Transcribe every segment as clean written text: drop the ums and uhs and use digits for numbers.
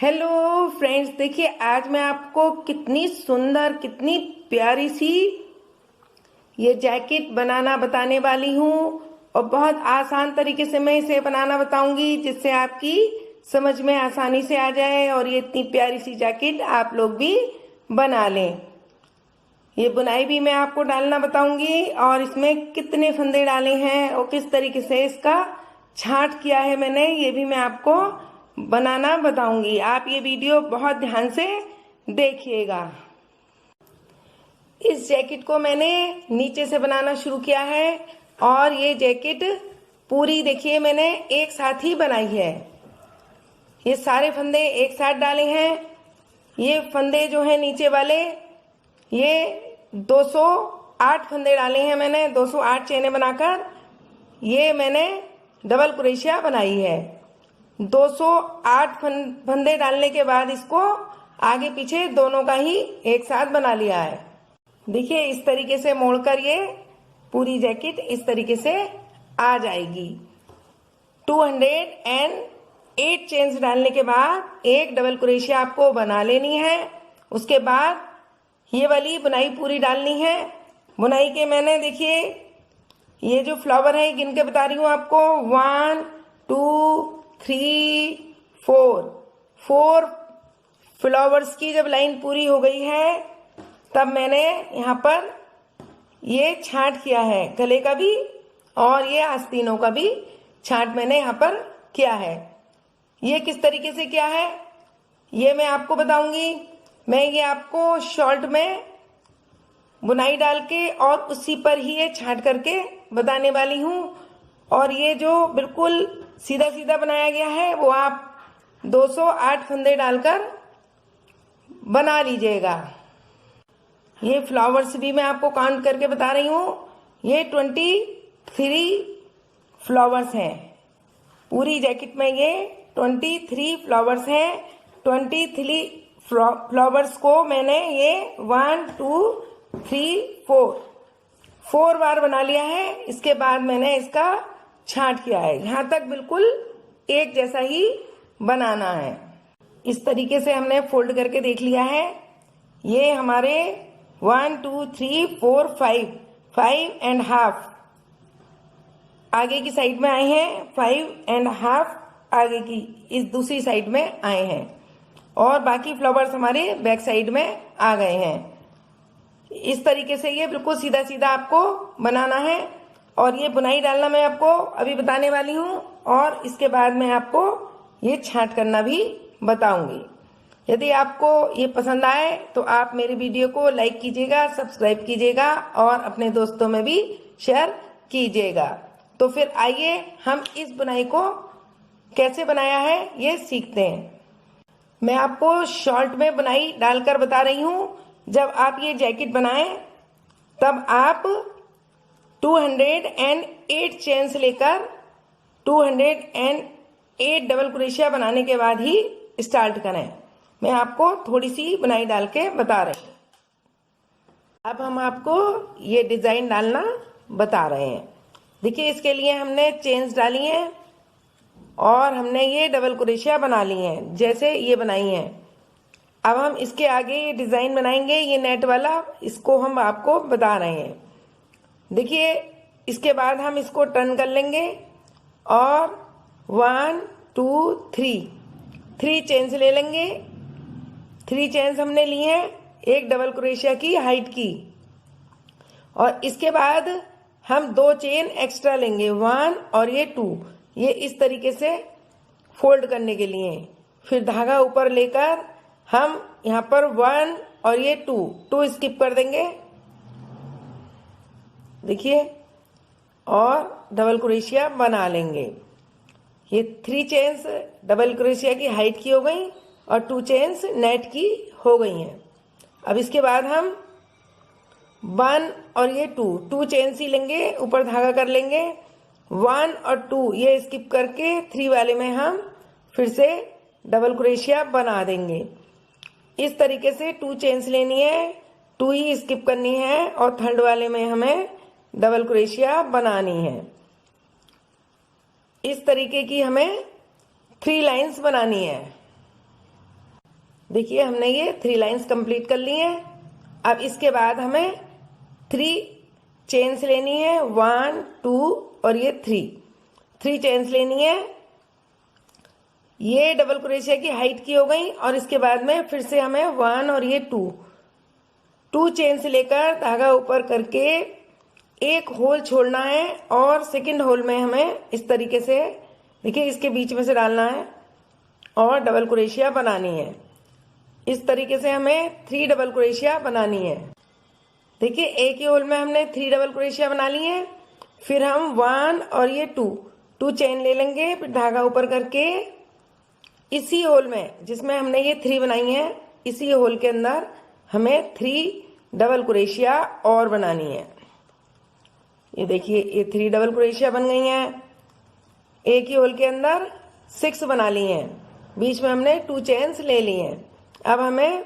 Hello friends, देखिए आज मैं आपको कितनी सुंदर कितनी प्यारी सी ये जैकेट बनाना बताने वाली हूँ। और बहुत आसान तरीके से मैं इसे बनाना बताऊंगी जिससे आपकी समझ में आसानी से आ जाए और ये इतनी प्यारी सी जैकेट आप लोग भी बना लें। ये बुनाई भी मैं आपको डालना बताऊंगी और इसमें कितने फंदे डाले हैं और किस तरीके से इसका छांट किया है मैंने, ये भी मैं आपको बनाना बताऊंगी। आप ये वीडियो बहुत ध्यान से देखिएगा। इस जैकेट को मैंने नीचे से बनाना शुरू किया है और ये जैकेट पूरी देखिए मैंने एक साथ ही बनाई है। ये सारे फंदे एक साथ डाले हैं। ये फंदे जो है नीचे वाले, ये 208 फंदे डाले हैं मैंने, 208 चेनें बनाकर ये मैंने डबल क्रोशिया बनाई है। 208 फंदे डालने के बाद इसको आगे पीछे दोनों का ही एक साथ बना लिया है। देखिए इस तरीके से मोड़कर ये पूरी जैकेट इस तरीके से आ जाएगी। 208 चेन्स डालने के बाद एक डबल क्रोशिया आपको बना लेनी है। उसके बाद ये वाली बुनाई पूरी डालनी है। बुनाई के मैंने देखिए ये जो फ्लावर है गिन के बता रही हूँ आपको, 1 2 3 4 फ्लावर्स की जब लाइन पूरी हो गई है तब मैंने यहाँ पर ये छांट किया है, गले का भी और ये आस्तीनों का भी छांट मैंने यहाँ पर किया है। ये किस तरीके से किया है ये मैं आपको बताऊंगी। मैं ये आपको शॉर्ट में बुनाई डाल के और उसी पर ही ये छांट करके बताने वाली हूँ। और ये जो बिल्कुल सीधा सीधा बनाया गया है वो आप 208 फंदे डालकर बना लीजिएगा। ये फ्लावर्स भी मैं आपको काउंट करके बता रही हूँ। ये 23 फ्लावर्स हैं। पूरी जैकेट में ये 23 फ्लावर्स हैं। 23 फ्लावर्स को मैंने ये 1 2 3 4 बार बना लिया है। इसके बाद मैंने इसका छांट किया है। यहाँ तक बिल्कुल एक जैसा ही बनाना है। इस तरीके से हमने फोल्ड करके देख लिया है। ये हमारे 1 2 3 4 5 एंड हाफ आगे की साइड में आए हैं, 5 एंड हाफ आगे की इस दूसरी साइड में आए हैं और बाकी फ्लावर्स हमारे बैक साइड में आ गए हैं। इस तरीके से ये बिल्कुल सीधा सीधा आपको बनाना है और ये बुनाई डालना मैं आपको अभी बताने वाली हूँ और इसके बाद मैं आपको ये छांट करना भी बताऊंगी। यदि आपको ये पसंद आए तो आप मेरे वीडियो को लाइक कीजिएगा, सब्सक्राइब कीजिएगा और अपने दोस्तों में भी शेयर कीजिएगा। तो फिर आइए हम इस बुनाई को कैसे बनाया है ये सीखते हैं। मैं आपको शॉर्ट में बुनाई डालकर बता रही हूँ। जब आप ये जैकेट बनाएं तब आप 208 चेन्स लेकर 208 डबल क्रोशिया बनाने के बाद ही स्टार्ट करें। मैं आपको थोड़ी सी बुनाई डाल के बता रही हूँ। अब हम आपको ये डिजाइन डालना बता रहे हैं। देखिए इसके लिए हमने चेन्स डाली हैं और हमने ये डबल क्रोशिया बना ली हैं जैसे ये बनाई हैं। अब हम इसके आगे ये डिजाइन बनाएंगे, ये नेट वाला, इसको हम आपको बता रहे हैं। देखिए इसके बाद हम इसको टर्न कर लेंगे और 1 2 3 चेन्स ले लेंगे। 3 चेन्स हमने ली हैं एक डबल क्रोशिया की हाइट की और इसके बाद हम 2 चेन एक्स्ट्रा लेंगे, 1 और ये 2, ये इस तरीके से फोल्ड करने के लिए। फिर धागा ऊपर लेकर हम यहाँ पर 1 और ये 2 स्किप कर देंगे। देखिए और डबल क्रोशिया बना लेंगे। ये 3 चेन्स डबल क्रोशिया की हाइट की हो गई और 2 चेन्स नेट की हो गई हैं। अब इसके बाद हम 1 और ये 2 चेन्स ही लेंगे, ऊपर धागा कर लेंगे। 1 और 2 ये स्किप करके 3 वाले में हम फिर से डबल क्रोशिया बना देंगे। इस तरीके से 2 चेन्स लेनी है, 2 ही स्किप करनी है और थर्ड वाले में हमें डबल क्रोशिया बनानी है। इस तरीके की हमें 3 लाइंस बनानी है। देखिए हमने ये 3 लाइंस कंप्लीट कर ली हैं। अब इसके बाद हमें 3 चेन्स लेनी है, 1 2 और ये 3 चेन्स लेनी है। ये डबल क्रोशिया की हाइट की हो गई और इसके बाद में फिर से हमें 1 और ये 2 चेन्स लेकर धागा ऊपर करके एक होल छोड़ना है और सेकंड होल में हमें इस तरीके से देखिए इसके बीच में से डालना है और डबल क्रोशिया बनानी है। इस तरीके से हमें 3 डबल क्रोशिया बनानी है। देखिए एक ही होल में हमने 3 डबल क्रोशिया बना ली है। फिर हम 1 और ये 2 चेन ले लेंगे, फिर धागा ऊपर करके इसी होल में जिसमें हमने ये 3 बनाई है, इसी होल के अंदर हमें 3 डबल क्रोशिया और बनानी है। ये देखिए ये 3 डबल क्रोशिया बन गई हैं। एक ही होल के अंदर 6 बना ली हैं, बीच में हमने 2 चेन्स ले ली हैं। अब हमें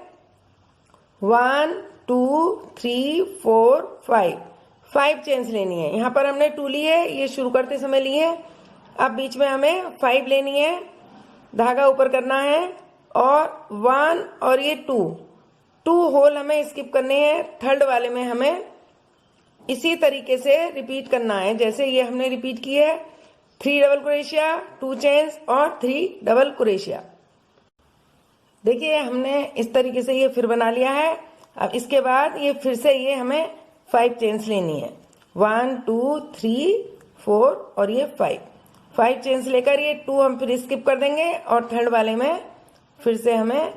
1 2 3 4 5 चेन्स लेनी है। यहाँ पर हमने 2 ली है, ये शुरू करते समय ली है। अब बीच में हमें 5 लेनी है, धागा ऊपर करना है और 1 और ये 2 होल हमें स्किप करने हैं। थर्ड वाले में हमें इसी तरीके से रिपीट करना है जैसे ये हमने रिपीट की है। 3 डबल क्रोशिया, 2 चेन्स और 3 डबल क्रोशिया। देखिए हमने इस तरीके से ये फिर बना लिया है। अब इसके बाद ये फिर से ये हमें 5 चेन्स लेनी है, 1 2 3 4 और ये 5 चेन्स लेकर ये 2 हम फिर स्किप कर देंगे और थर्ड वाले में फिर से हमें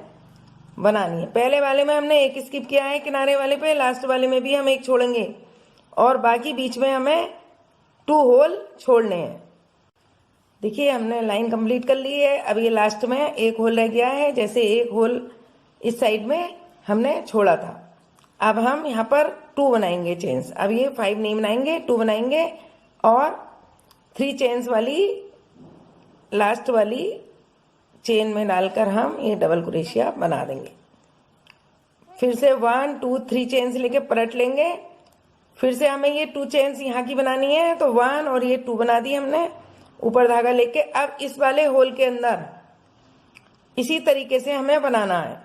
बनानी है। पहले वाले में हमने एक स्किप किया है किनारे वाले पे, लास्ट वाले में भी हम एक छोड़ेंगे और बाकी बीच में हमें 2 होल छोड़ने हैं। देखिए हमने लाइन कंप्लीट कर ली है। अब ये लास्ट में एक होल रह गया है, जैसे एक होल इस साइड में हमने छोड़ा था। अब हम यहाँ पर 2 बनाएंगे चेन्स। अब ये 5 नहीं बनाएंगे, 2 बनाएंगे और 3 चेन्स वाली लास्ट वाली चेन में डालकर हम ये डबल क्रोशिया बना देंगे। फिर से 1 2 3 चेन्स लेके पलट लेंगे। फिर से हमें ये 2 चेन्स यहाँ की बनानी है, तो 1 और ये 2 बना दी हमने ऊपर धागा लेके। अब इस वाले होल के अंदर इसी तरीके से हमें बनाना है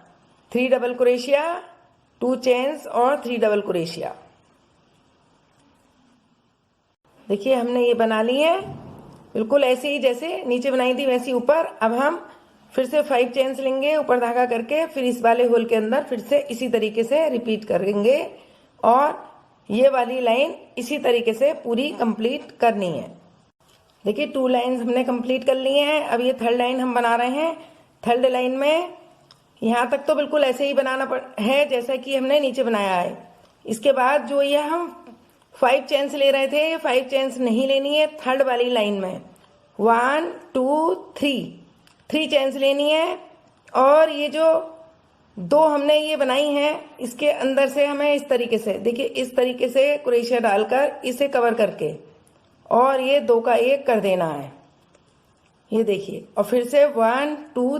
3 डबल क्रोशिया, 2 चेन्स और 3 डबल क्रोशिया। देखिए हमने ये बना ली है बिल्कुल ऐसे ही जैसे नीचे बनाई थी वैसे ऊपर। अब हम फिर से 5 चेन्स लेंगे ऊपर धागा करके, फिर इस वाले होल के अंदर फिर से इसी तरीके से रिपीट करेंगे और ये वाली लाइन इसी तरीके से पूरी कंप्लीट करनी है। देखिए 2 लाइन्स हमने कंप्लीट कर ली हैं। अब ये थर्ड लाइन हम बना रहे हैं। थर्ड लाइन में यहाँ तक तो बिल्कुल ऐसे ही बनाना है जैसा कि हमने नीचे बनाया है। इसके बाद जो ये हम 5 चेन्स ले रहे थे, ये 5 चेन्स नहीं लेनी है। थर्ड वाली लाइन में 1 2 3 चेन्स लेनी है और ये जो 2 हमने ये बनाई हैं इसके अंदर से हमें इस तरीके से देखिए इस तरीके से क्रोशिया डालकर इसे कवर करके और ये 2 का 1 कर देना है। ये देखिए और फिर से 1 2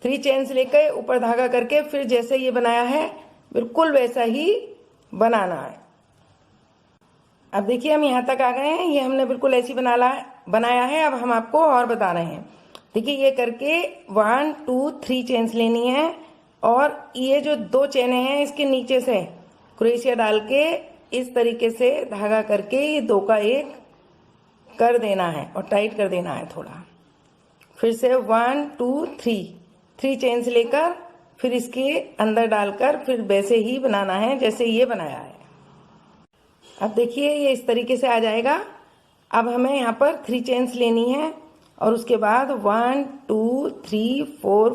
3 चेन्स लेकर ऊपर धागा करके फिर जैसे ये बनाया है बिल्कुल वैसा ही बनाना है। अब देखिए हम यहाँ तक आ गए हैं। ये हमने बिल्कुल ऐसी बनाया है। अब हम आपको और बता रहे हैं। देखिए ये करके 1 2 3 चेन्स लेनी है और ये जो 2 चेने हैं इसके नीचे से क्रोशिया डाल के इस तरीके से धागा करके ये 2 का 1 कर देना है और टाइट कर देना है थोड़ा। फिर से 1 2 3 चेन्स लेकर फिर इसके अंदर डालकर फिर वैसे ही बनाना है जैसे ये बनाया है। अब देखिए ये इस तरीके से आ जाएगा। अब हमें यहाँ पर 3 चेन्स लेनी है और उसके बाद 1 2 3 4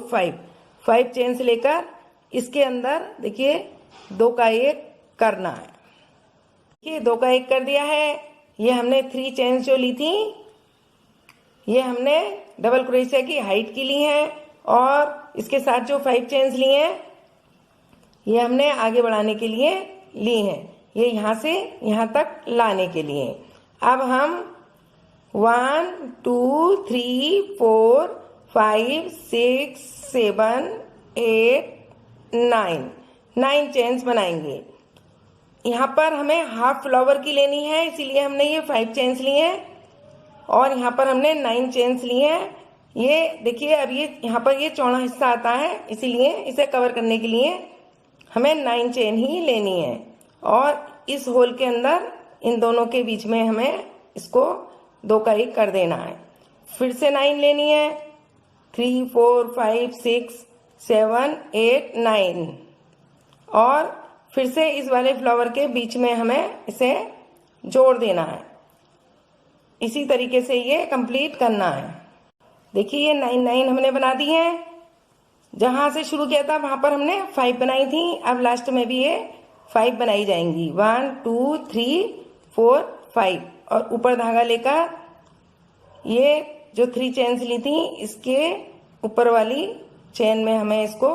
5 चेन्स लेकर इसके अंदर देखिए 2 का 1 करना है। देखिए 2 का 1 कर दिया है। ये हमने 3 चेन्स जो ली थी ये हमने डबल क्रोशिया की हाइट की ली हैं और इसके साथ जो 5 चेन्स लिए हैं ये हमने आगे बढ़ाने के लिए ली हैं, ये यहाँ से यहाँ तक लाने के लिए। अब हम 1 2 3 4 5 6 7 8 9 चेन्स बनाएंगे। यहाँ पर हमें हाफ फ्लावर की लेनी है इसीलिए हमने ये 5 चेन्स लिए हैं और यहाँ पर हमने 9 चेन्स लिए हैं। ये देखिए अब ये यहाँ पर ये चौड़ा हिस्सा आता है, इसीलिए इसे कवर करने के लिए हमें 9 चेन ही लेनी है और इस होल के अंदर इन दोनों के बीच में हमें इसको 2 का 1 कर देना है। फिर से 9 लेनी है, 3 4 5 6 7 8 9 और फिर से इस वाले फ्लावर के बीच में हमें इसे जोड़ देना है। इसी तरीके से ये कंप्लीट करना है। देखिए ये 9 9 हमने बना दी है। जहां से शुरू किया था वहां पर हमने 5 बनाई थी, अब लास्ट में भी ये 5 बनाई जाएंगी। 1 2 3 4 5 और ऊपर धागा लेकर ये जो 3 चेन्स ली थी इसके ऊपर वाली चेन में हमें इसको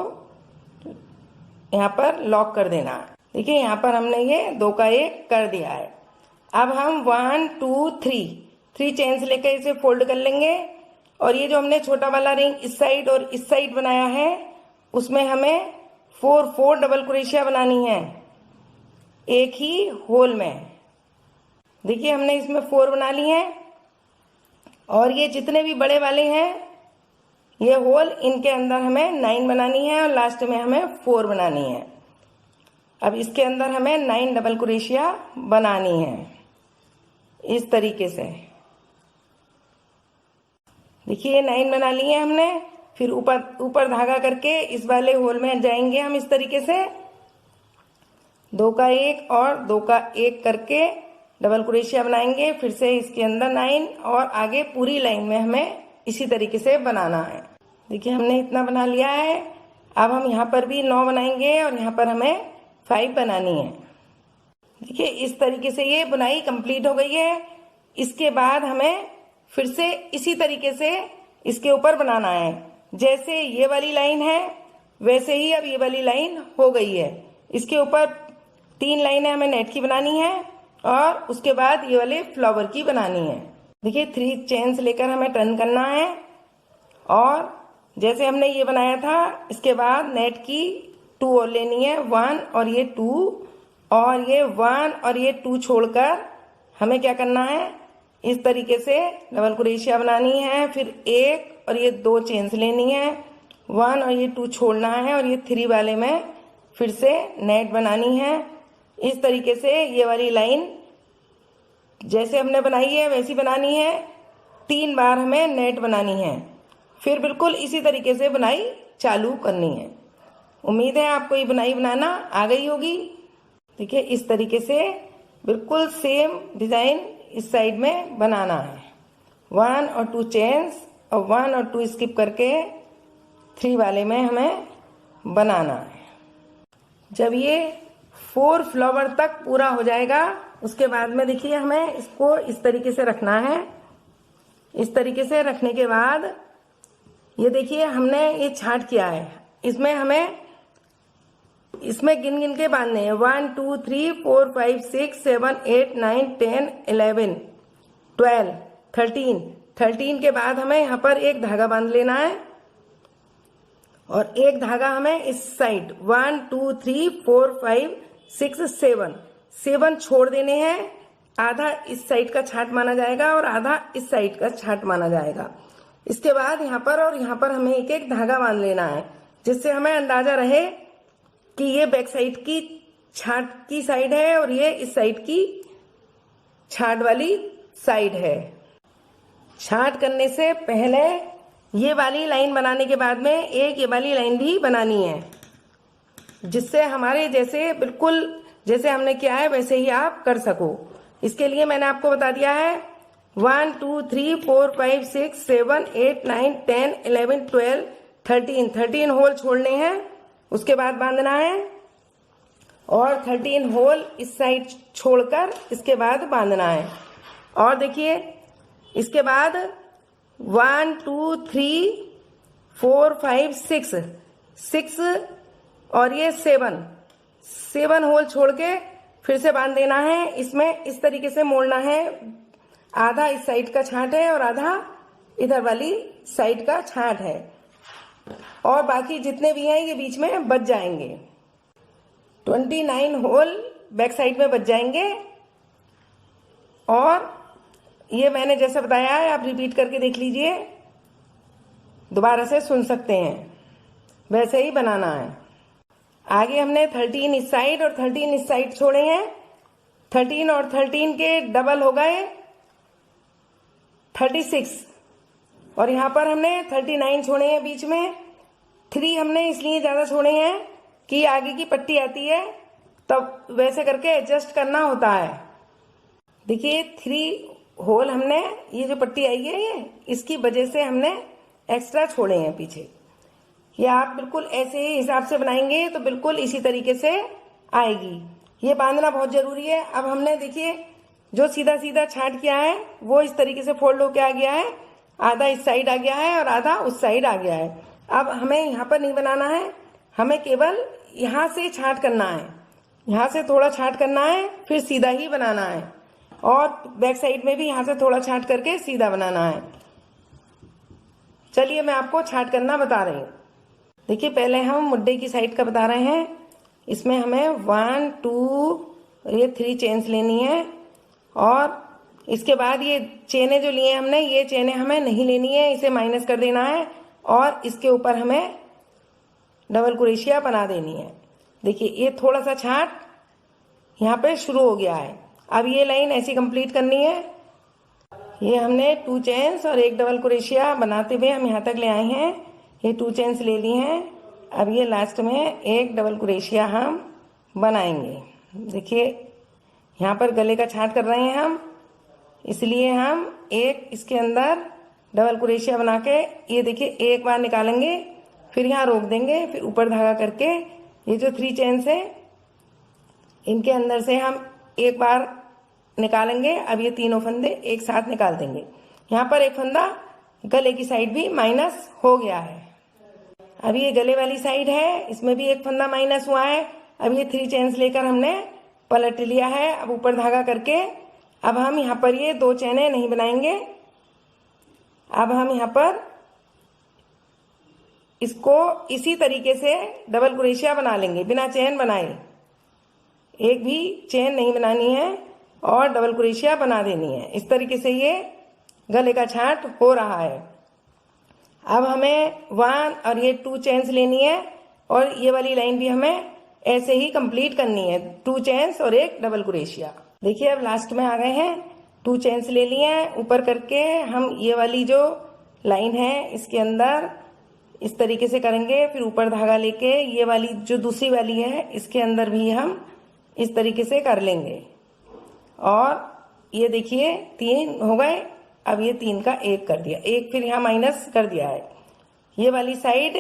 यहाँ पर लॉक कर देना है। देखिए यहाँ पर हमने ये 2 का 1 कर दिया है। अब हम 1 2 3 चेन्स लेकर इसे फोल्ड कर लेंगे और ये जो हमने छोटा वाला रिंग इस साइड और इस साइड बनाया है उसमें हमें 4 डबल क्रोशिया बनानी है एक ही होल में। देखिए हमने इसमें 4 बना ली हैं और ये जितने भी बड़े वाले हैं ये होल इनके अंदर हमें 9 बनानी है और लास्ट में हमें 4 बनानी है। अब इसके अंदर हमें 9 डबल क्रोशिया बनानी है इस तरीके से। देखिए 9 बना लिए हमने। फिर ऊपर धागा करके इस वाले होल में जाएंगे हम इस तरीके से 2 का 1 और 2 का 1 करके डबल क्रोशिया बनाएंगे। फिर से इसके अंदर 9 और आगे पूरी लाइन में हमें इसी तरीके से बनाना है। देखिए हमने इतना बना लिया है। अब हम यहाँ पर भी 9 बनाएंगे और यहाँ पर हमें 5 बनानी है। देखिए इस तरीके से ये बुनाई कंप्लीट हो गई है। इसके बाद हमें फिर से इसी तरीके से इसके ऊपर बनाना है। जैसे ये वाली लाइन है वैसे ही अब ये वाली लाइन हो गई है। इसके ऊपर 3 लाइनें हमें नेट की बनानी है और उसके बाद ये वाले फ्लावर की बनानी है। देखिए 3 चेन्स लेकर हमें टर्न करना है और जैसे हमने ये बनाया था इसके बाद नेट की 2 और लेनी है, 1 और ये 2 और ये 1 और ये 2 छोड़कर हमें क्या करना है इस तरीके से डबल क्रोशिया बनानी है। फिर 1 और ये 2 चेन्स लेनी है, 1 और ये 2 छोड़ना है और ये 3 वाले में फिर से नेट बनानी है। इस तरीके से ये वाली लाइन जैसे हमने बनाई है वैसी बनानी है। 3 बार हमें नेट बनानी है। फिर बिल्कुल इसी तरीके से बुनाई चालू करनी है। उम्मीद है आपको ये बुनाई बनाना आ गई होगी। देखिए इस तरीके से बिल्कुल सेम डिजाइन इस साइड में बनाना है। 1 और 2 चेन्स और 1 और 2 स्किप करके 3 वाले में हमें बनाना है। जब ये 4 फ्लावर तक पूरा हो जाएगा उसके बाद में देखिए हमें इसको इस तरीके से रखना है। इस तरीके से रखने के बाद ये देखिए हमने ये छांट किया है, इसमें हमें इसमें गिन गिन के बांधने हैं। 1 2 3 4 5 6 7 8 9 10 11 12 13 के बाद हमें यहाँ पर एक धागा बांध लेना है और एक धागा हमें इस साइड 1 2 3 4 5 6 7 छोड़ देने हैं। आधा इस साइड का छांट माना जाएगा और आधा इस साइड का छांट माना जाएगा। इसके बाद यहाँ पर और यहाँ पर हमें एक एक धागा बांध लेना है जिससे हमें अंदाजा रहे कि ये बैक साइड की छांट की साइड है और ये इस साइड की छांट वाली साइड है। छांट करने से पहले ये वाली लाइन बनाने के बाद में एक ये वाली लाइन भी बनानी है जिससे हमारे जैसे बिल्कुल जैसे हमने किया है वैसे ही आप कर सको। इसके लिए मैंने आपको बता दिया है 1 2 3 4 5 6 7 8 9 10 11 12 13 होल छोड़ने हैं, उसके बाद बांधना है और 13 होल इस साइड छोड़कर इसके बाद बांधना है। और देखिए इसके बाद 1 2 3 4 5 6 और ये 7 होल छोड़ के फिर से बांध देना है। इसमें इस तरीके से मोड़ना है, आधा इस साइड का छांट है और आधा इधर वाली साइड का छांट है और बाकी जितने भी हैं ये बीच में बच जाएंगे। 29 होल बैक साइड में बच जाएंगे और ये मैंने जैसा बताया है आप रिपीट करके देख लीजिए। दोबारा से सुन सकते हैं, वैसे ही बनाना है। आगे हमने 13 इस साइड और 13 इस साइड छोड़े हैं। 13 और 13 के डबल हो गए 36, और यहाँ पर हमने 39 छोड़े हैं बीच में। 3 हमने इसलिए ज़्यादा छोड़े हैं कि आगे की पट्टी आती है तब वैसे करके एडजस्ट करना होता है। देखिए 3 होल हमने, ये जो पट्टी आई है ये इसकी वजह से हमने एक्स्ट्रा छोड़े हैं पीछे। ये आप बिल्कुल ऐसे ही हिसाब से बनाएंगे तो बिल्कुल इसी तरीके से आएगी। ये बांधना बहुत जरूरी है। अब हमने देखिए जो सीधा सीधा छांट किया है वो इस तरीके से फोल्ड होके आ गया है, आधा इस साइड आ गया है और आधा उस साइड आ गया है। अब हमें यहाँ पर नहीं बनाना है, हमें केवल यहाँ से छांट करना है, यहाँ से थोड़ा छांट करना है, फिर सीधा ही बनाना है, और बैक साइड में भी यहाँ से थोड़ा छांट करके सीधा बनाना है। चलिए मैं आपको छांट करना बता रही हूँ। देखिए पहले हम मुड्डे की साइड का बता रहे हैं। इसमें हमें 1 2 ये 3 चेन्स लेनी है, और इसके बाद ये चेने जो लिए हमने, ये चेने हमें नहीं लेनी है, इसे माइनस कर देना है और इसके ऊपर हमें डबल क्रोशिया बना देनी है। देखिए ये थोड़ा सा छांट यहाँ पे शुरू हो गया है। अब ये लाइन ऐसी कंप्लीट करनी है। ये हमने 2 चेन्स और 1 डबल क्रोशिया बनाते हुए हम यहाँ तक ले आए हैं। ये 2 चेन्स ले ली हैं। अब ये लास्ट में 1 डबल क्रोशिया हम बनाएंगे। देखिए यहाँ पर गले का छांट कर रहे हैं हम, इसलिए हम एक इसके अंदर डबल क्रोशिया बना के, ये देखिए एक बार निकालेंगे, फिर यहाँ रोक देंगे, फिर ऊपर धागा करके ये जो 3 चेन्स है इनके अंदर से हम एक बार निकालेंगे। अब ये तीनों फंदे एक साथ निकाल देंगे। यहाँ पर एक फंदा गले की साइड भी माइनस हो गया है। अब ये गले वाली साइड है, इसमें भी एक फंदा माइनस हुआ है। अब ये 3 चेन्स लेकर हमने पलट लिया है। अब ऊपर धागा करके अब हम यहाँ पर ये 2 चेनें नहीं बनाएंगे। अब हम यहाँ पर इसको इसी तरीके से डबल क्रोशिया बना लेंगे बिना चेन बनाए। एक भी चेन नहीं बनानी है और डबल क्रोशिया बना देनी है। इस तरीके से ये गले का छांट हो रहा है। अब हमें 1 और ये 2 चेन्स लेनी है, और ये वाली लाइन भी हमें ऐसे ही कंप्लीट करनी है। 2 चेन्स और 1 डबल क्रोशिया। देखिए अब लास्ट में आ गए हैं। 2 चेन्स ले लिए हैं, ऊपर करके हम ये वाली जो लाइन है इसके अंदर इस तरीके से करेंगे, फिर ऊपर धागा लेके ये वाली जो दूसरी वाली है इसके अंदर भी हम इस तरीके से कर लेंगे। और ये देखिए 3 हो गए। अब ये 3 का 1 कर दिया, 1 फिर यहाँ माइनस कर दिया है। ये वाली साइड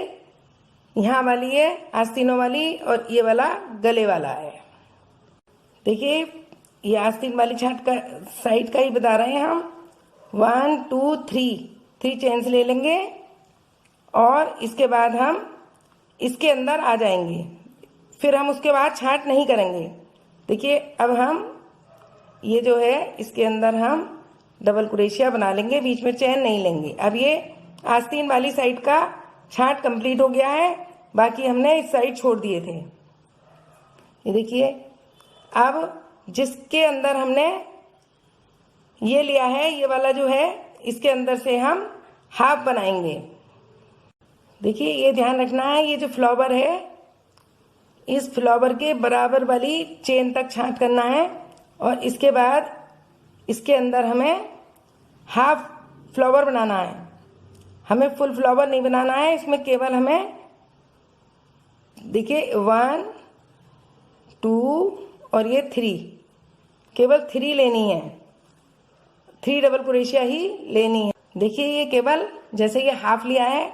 यहाँ वाली है आस्तीनों वाली, और ये वाला गले वाला है। देखिए ये आस्तीन वाली छांट का साइड का ही बता रहे हैं हम। 1 2 3 चेन्स ले लेंगे, और इसके बाद हम इसके अंदर आ जाएंगे। फिर हम उसके बाद छांट नहीं करेंगे। देखिए अब हम ये जो है इसके अंदर हम डबल क्रोशिया बना लेंगे, बीच में चेन नहीं लेंगे। अब ये आस्तीन वाली साइड का छांट कंप्लीट हो गया है, बाकी हमने इस साइड छोड़ दिए थे। ये देखिए अब जिसके अंदर हमने ये लिया है, ये वाला जो है, इसके अंदर से हम हाफ बनाएंगे। देखिए ये ध्यान रखना है, ये जो फ्लावर है इस फ्लावर के बराबर वाली चेन तक छांट करना है, और इसके बाद इसके अंदर हमें हाफ फ्लावर बनाना है। हमें फुल फ्लावर नहीं बनाना है, इसमें केवल हमें देखिए 1 2 और ये 3, केवल 3 लेनी है। 3 डबल क्रोशिया ही लेनी है। देखिए ये केवल जैसे ये हाफ लिया है,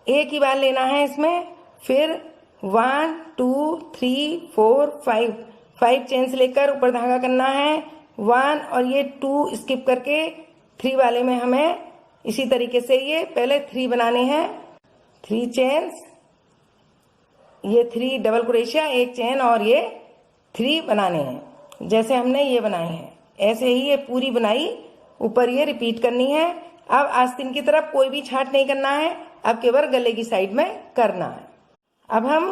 एक ही बार लेना है इसमें। फिर 1 2 3 4 5 चेन्स लेकर ऊपर धागा करना है। 1 और ये 2 स्किप करके 3 वाले में हमें इसी तरीके से ये पहले 3 बनाने हैं। 3 चेन्स, ये 3 डबल क्रोशिया, 1 चेन, और ये 3 बनाने हैं जैसे हमने ये बनाए हैं। ऐसे ही ये पूरी बनाई ऊपर ये रिपीट करनी है। अब आस्तीन की तरफ कोई भी छांट नहीं करना है, अब केवल गले की साइड में करना है। अब हम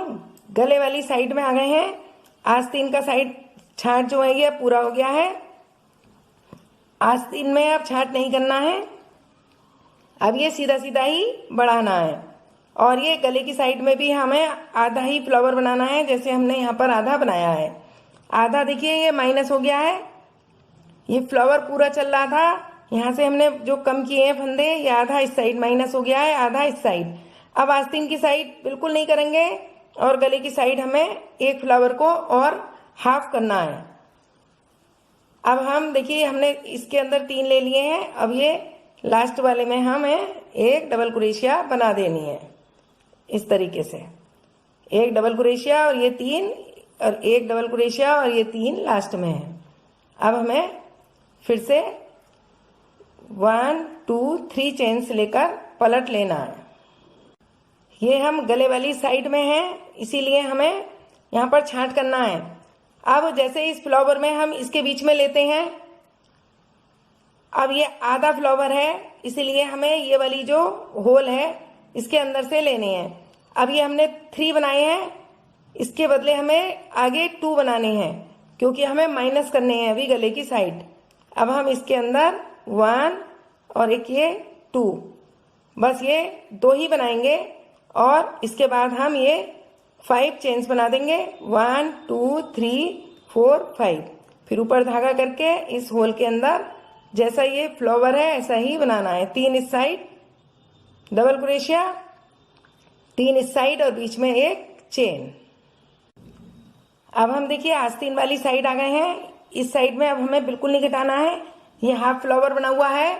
गले वाली साइड में आ गए हैं। आस्तीन का साइड छांट जो है ये पूरा हो गया है। आस्तीन में अब छांट नहीं करना है। अब ये सीधा सीधा ही बढ़ाना है और ये गले की साइड में भी हमें आधा ही फ्लावर बनाना है, जैसे हमने यहाँ पर आधा बनाया है। आधा देखिए ये माइनस हो गया है, ये फ्लावर पूरा चल रहा था, यहाँ से हमने जो कम किए हैं फंदे, ये आधा इस साइड माइनस हो गया है, आधा इस साइड। अब आस्तीन की साइड बिल्कुल नहीं करेंगे और गले की साइड हमें एक फ्लावर को और हाफ करना है। अब हम देखिए हमने इसके अंदर 3 ले लिए हैं, अब ये लास्ट वाले में हमें एक डबल क्रोशिया बना देनी है इस तरीके से। एक डबल क्रोशिया और ये 3 और एक डबल क्रोशिया और ये 3 लास्ट में है। अब हमें फिर से 1 2 3 चेन्स लेकर पलट लेना है। ये हम गले वाली साइड में है, इसीलिए हमें यहाँ पर छांट करना है। अब जैसे इस फ्लावर में हम इसके बीच में लेते हैं, अब ये आधा फ्लावर है, इसीलिए हमें ये वाली जो होल है इसके अंदर से लेने हैं। अब ये हमने 3 बनाए हैं, इसके बदले हमें आगे 2 बनाने हैं, क्योंकि हमें माइनस करने हैं अभी गले की साइड। अब हम इसके अंदर 1 और एक ये 2, बस ये 2 ही बनाएंगे और इसके बाद हम ये 5 चेन्स बना देंगे। 1 2 3 4 5, फिर ऊपर धागा करके इस होल के अंदर जैसा ये फ्लावर है ऐसा ही बनाना है। 3 इस साइड डबल क्रोशिया, 3 इस साइड और बीच में एक चेन। अब हम देखिए आस्तीन वाली साइड आ गए हैं। इस साइड में अब हमें बिल्कुल नहीं घटाना है, ये हाफ फ्लावर बना हुआ है,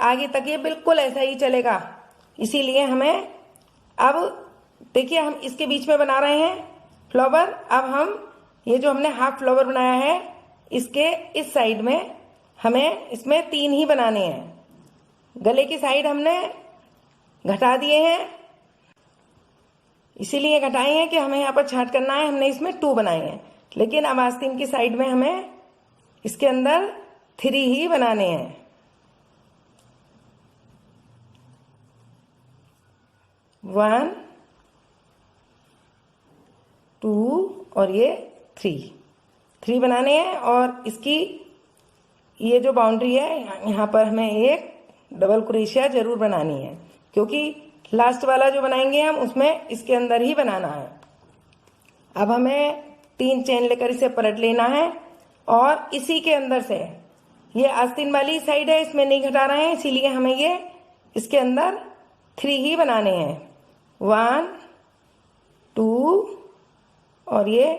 आगे तक ये बिल्कुल ऐसा ही चलेगा। इसीलिए हमें अब देखिए हम इसके बीच में बना रहे हैं फ्लावर। अब हम ये जो हमने हाफ फ्लावर बनाया है इसके इस साइड में हमें इसमें 3 ही बनाने हैं। गले की साइड हमने घटा दिए हैं, इसीलिए घटाए हैं कि हमें यहाँ पर छांट करना है। हमने इसमें 2 बनाए हैं, लेकिन अब आस्तीन की साइड में हमें इसके अंदर 3 ही बनाने हैं। 1 2 और ये 3 बनाने हैं और इसकी ये जो बाउंड्री है यहाँ पर हमें एक डबल क्रोशिया जरूर बनानी है, क्योंकि लास्ट वाला जो बनाएंगे हम उसमें इसके अंदर ही बनाना है। अब हमें 3 चेन लेकर इसे पलट लेना है और इसी के अंदर से ये आस्तीन वाली साइड है, इसमें नहीं घटा रहे हैं, इसीलिए हमें ये इसके अंदर 3 ही बनाने हैं। 1 2 और ये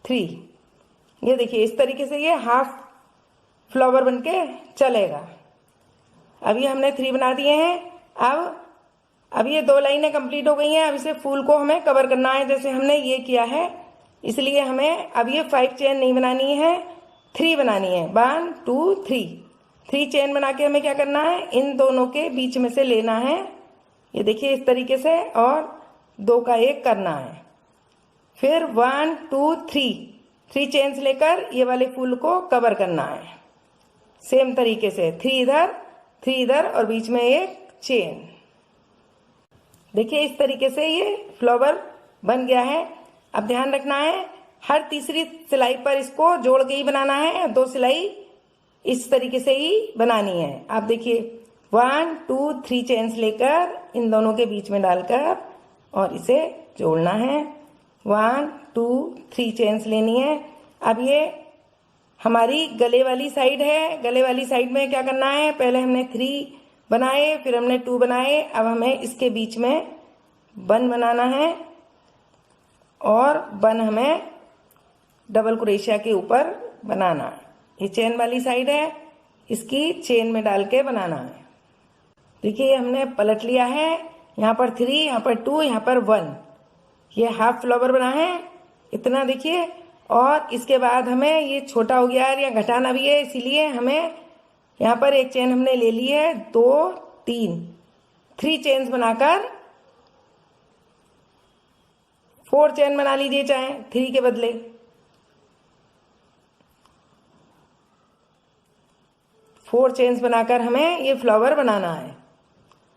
3। ये देखिए इस तरीके से ये हाफ फ्लावर बनके चलेगा। अब ये हमने 3 बना दिए हैं। अब ये 2 लाइनें कंप्लीट हो गई हैं। अब इसे फूल को हमें कवर करना है जैसे हमने ये किया है, इसलिए हमें अब ये 5 चेन नहीं बनानी है, 3 बनानी है। 1 2 3 चेन बना के हमें क्या करना है, इन दोनों के बीच में से लेना है, ये देखिए इस तरीके से, और 2 का 1 करना है। फिर 1 2 3 चेन्स लेकर ये वाले फूल को कवर करना है सेम तरीके से। 3 इधर और बीच में एक चेन। देखिए इस तरीके से ये फ्लावर बन गया है। अब ध्यान रखना है हर तीसरी सिलाई पर इसको जोड़ के ही बनाना है, 2 सिलाई इस तरीके से ही बनानी है। आप देखिए 1 2 3 चेन्स लेकर इन दोनों के बीच में डालकर और इसे जोड़ना है। 1 2 3 चेन्स लेनी है। अब ये हमारी गले वाली साइड है। गले वाली साइड में क्या करना है, पहले हमने 3 बनाए, फिर हमने 2 बनाए। अब हमें इसके बीच में बन बनाना है और बन हमें डबल क्रोशिया के ऊपर बनाना है। ये चेन वाली साइड है, इसकी चेन में डाल के बनाना है। देखिए हमने पलट लिया है, यहाँ पर 3, यहाँ पर 2, यहाँ पर 1। ये हाफ फ्लावर बना है इतना देखिए। और इसके बाद हमें ये छोटा हो गया है या घटाना भी है, इसीलिए हमें यहाँ पर एक चेन हमने ले ली है, 2 3 चेन्स बनाकर 4 चेन बना लीजिए, चाहे 3 के बदले। फोर चेन्स बनाकर हमें ये फ्लावर बनाना है।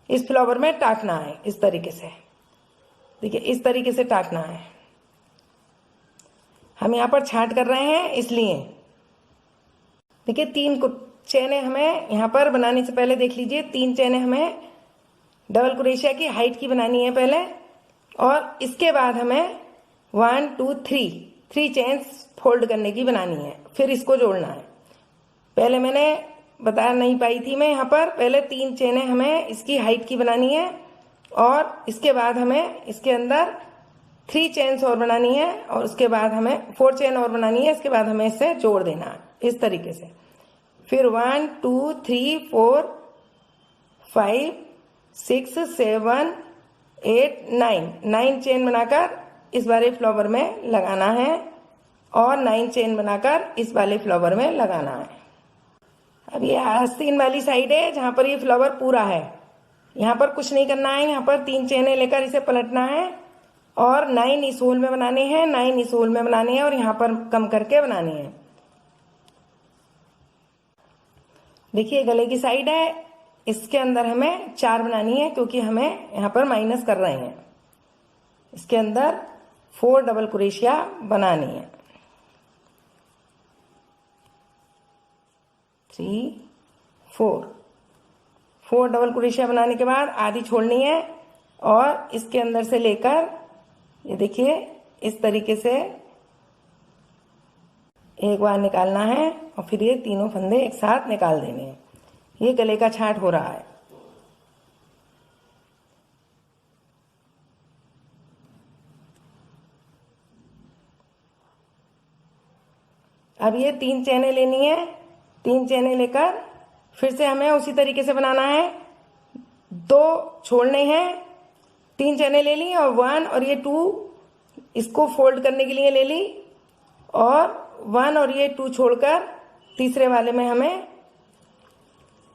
इस फ्लावर में टाकना है इस तरीके से। देखिए इस तरीके से टाकना है। हम यहाँ पर छांट कर रहे हैं इसलिए। देखिए चेनें हमें यहाँ पर बनाने से पहले देख लीजिए, 3 चेनें हमें डबल क्रोशिया की हाइट की बनानी है पहले, और इसके बाद हमें 1 2 3 चेन्स फोल्ड करने की बनानी है, फिर इसको जोड़ना है। पहले मैंने बता नहीं पाई थी मैं यहाँ पर, पहले 3 चेनें हमें इसकी हाइट की बनानी है और इसके बाद हमें इसके अंदर 3 चेन्स और बनानी है और उसके बाद हमें 4 चेन और बनानी है, इसके बाद हमें इसे जोड़ देना है इस तरीके से। फिर 1 2 3 4 5 6 7 8 9 चेन बनाकर इस वाले फ्लावर में लगाना है और 9 चेन बनाकर इस वाले फ्लावर में लगाना है। अब ये आस्तीन वाली साइड है जहां पर ये फ्लावर पूरा है, यहाँ पर कुछ नहीं करना है, यहाँ पर 3 चेनें लेकर इसे पलटना है और 9 इस होल में बनाने हैं, 9 इस होल में बनाने हैं और यहाँ पर कम करके बनाने हैं। देखिए गले की साइड है, इसके अंदर हमें 4 बनानी है क्योंकि हमें यहाँ पर माइनस कर रहे हैं। इसके अंदर 4 डबल क्रोशिया बनानी है, 3 4 डबल क्रोशिया बनाने के बाद आधी छोड़नी है और इसके अंदर से लेकर ये देखिए इस तरीके से एक बार निकालना है और फिर ये तीनों फंदे एक साथ निकाल देने हैं। ये गले का छांट हो रहा है। अब ये 3 चेनें लेनी है, 3 चेनें लेकर फिर से हमें उसी तरीके से बनाना है। 2 छोड़ने हैं, 3 चेनें ले ली और 1 और ये 2 इसको फोल्ड करने के लिए ले ली और 1 और ये 2 छोड़कर तीसरे वाले में हमें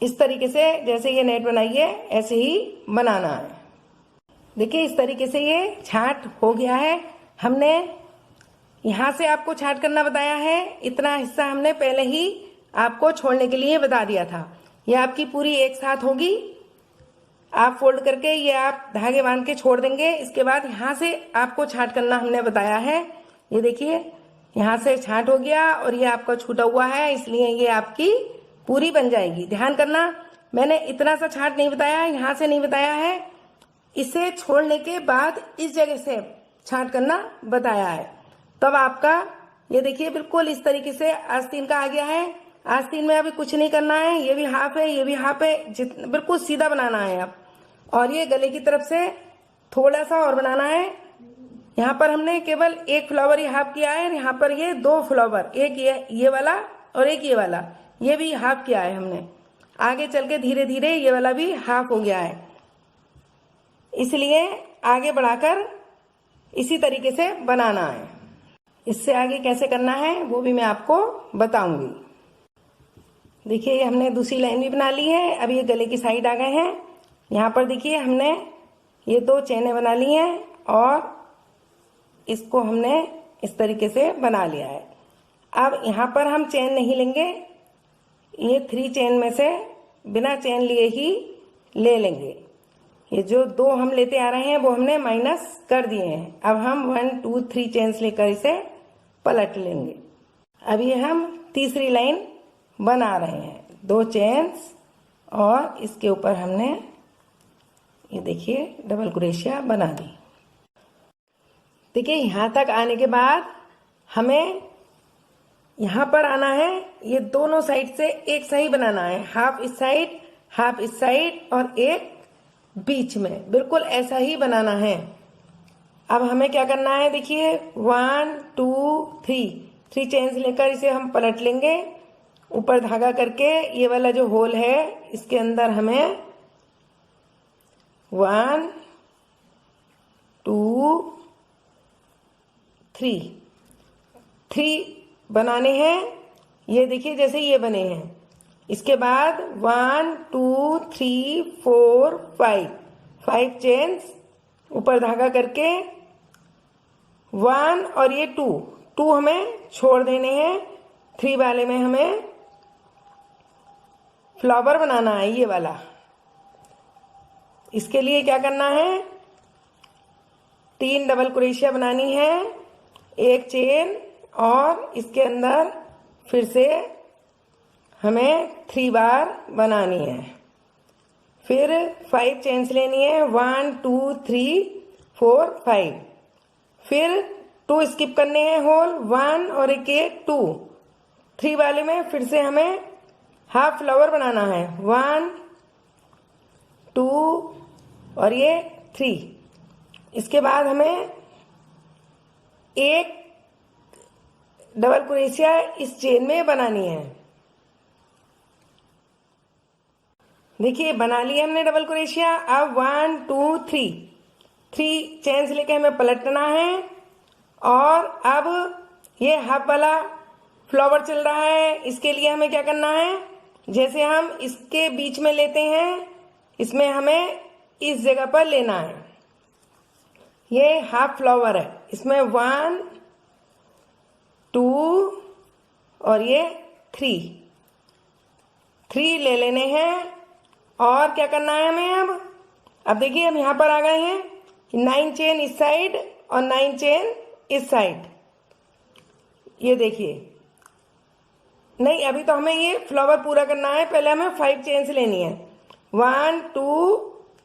इस तरीके से जैसे ये नेट बनाई है ऐसे ही बनाना है। देखिए इस तरीके से ये छांट हो गया है। हमने यहाँ से आपको छांट करना बताया है, इतना हिस्सा हमने पहले ही आपको छोड़ने के लिए बता दिया था। ये आपकी पूरी एक साथ होगी, आप फोल्ड करके ये आप धागे बांध के छोड़ देंगे। इसके बाद यहाँ से आपको छांट करना हमने बताया है। ये देखिए यहाँ से छांट हो गया और ये आपका छूटा हुआ है, इसलिए ये आपकी पूरी बन जाएगी। ध्यान करना, मैंने इतना सा छांट नहीं बताया, यहाँ से नहीं बताया है, इसे छोड़ने के बाद इस जगह से छांट करना बताया है। तब आपका ये देखिए बिल्कुल इस तरीके से आस्तीन का आ गया है। आस्तीन में अभी कुछ नहीं करना है, ये भी हाफ है, ये भी हाफ है, बिल्कुल सीधा बनाना है आप। और ये गले की तरफ से थोड़ा सा और बनाना है। यहाँ पर हमने केवल एक फ्लावर ही हाफ किया है, यहाँ पर ये 2 फ्लावर, एक ये वाला और एक ये वाला, ये भी हाफ किया है हमने। आगे चल के धीरे धीरे ये वाला भी हाफ हो गया है, इसलिए आगे बढ़ाकर इसी तरीके से बनाना है। इससे आगे कैसे करना है वो भी मैं आपको बताऊंगी। देखिए हमने दूसरी लाइन भी बना ली है। अब ये गले की साइड आ गए हैं। यहाँ पर देखिए हमने ये 2 चेनें बना ली हैं और इसको हमने इस तरीके से बना लिया है। अब यहाँ पर हम चेन नहीं लेंगे, ये 3 चेन में से बिना चेन लिए ही ले लेंगे। ये जो 2 हम लेते आ रहे हैं वो हमने माइनस कर दिए हैं। अब हम 1 2 3 चेन्स लेकर इसे पलट लेंगे। अब ये हम तीसरी लाइन बना रहे हैं, 2 चेन्स और इसके ऊपर हमने ये देखिए डबल क्रोशिया बना दी। देखिए यहाँ तक आने के बाद हमें यहाँ पर आना है, ये दोनों साइड से एक सही बनाना है, हाफ इस साइड हाफ इस साइड और एक बीच में, बिल्कुल ऐसा ही बनाना है। अब हमें क्या करना है, देखिए 1 2 3 चेन्स लेकर इसे हम पलट लेंगे। ऊपर धागा करके ये वाला जो होल है इसके अंदर हमें 1 2 3 बनाने हैं। ये देखिए जैसे ये बने हैं। इसके बाद 1 2 3 4 5 चेन्स ऊपर धागा करके 1 और ये 2 हमें छोड़ देने हैं। 3 वाले में हमें फ्लावर बनाना है, ये वाला। इसके लिए क्या करना है, 3 डबल क्रोशिया बनानी है, 1 चेन और इसके अंदर फिर से हमें 3 बार बनानी है। फिर 5 चेन्स लेनी है, 1 2 3 4 5। फिर 2 स्किप करने हैं होल, 1 और एक 2। 3 वाले में फिर से हमें हाफ फ्लावर बनाना है, 1 2 और ये 3। इसके बाद हमें एक डबल क्रोशिया इस चेन में बनानी है। देखिए बना लिया हमने डबल क्रोशिया। अब 1 2 3 चेन्स लेके हमें पलटना है। और अब ये हाफ वाला फ्लावर चल रहा है, इसके लिए हमें क्या करना है, जैसे हम इसके बीच में लेते हैं, इसमें हमें इस जगह पर लेना है। ये हाफ फ्लावर है, इसमें 1 2 और ये 3 ले लेने हैं। और क्या करना है हमें, अब देखिए हम यहाँ पर आ गए हैं, 9 चेन इस साइड और 9 चेन इस साइड। ये देखिए, नहीं अभी तो हमें ये फ्लावर पूरा करना है, पहले हमें 5 चेन्स लेनी है, 1 2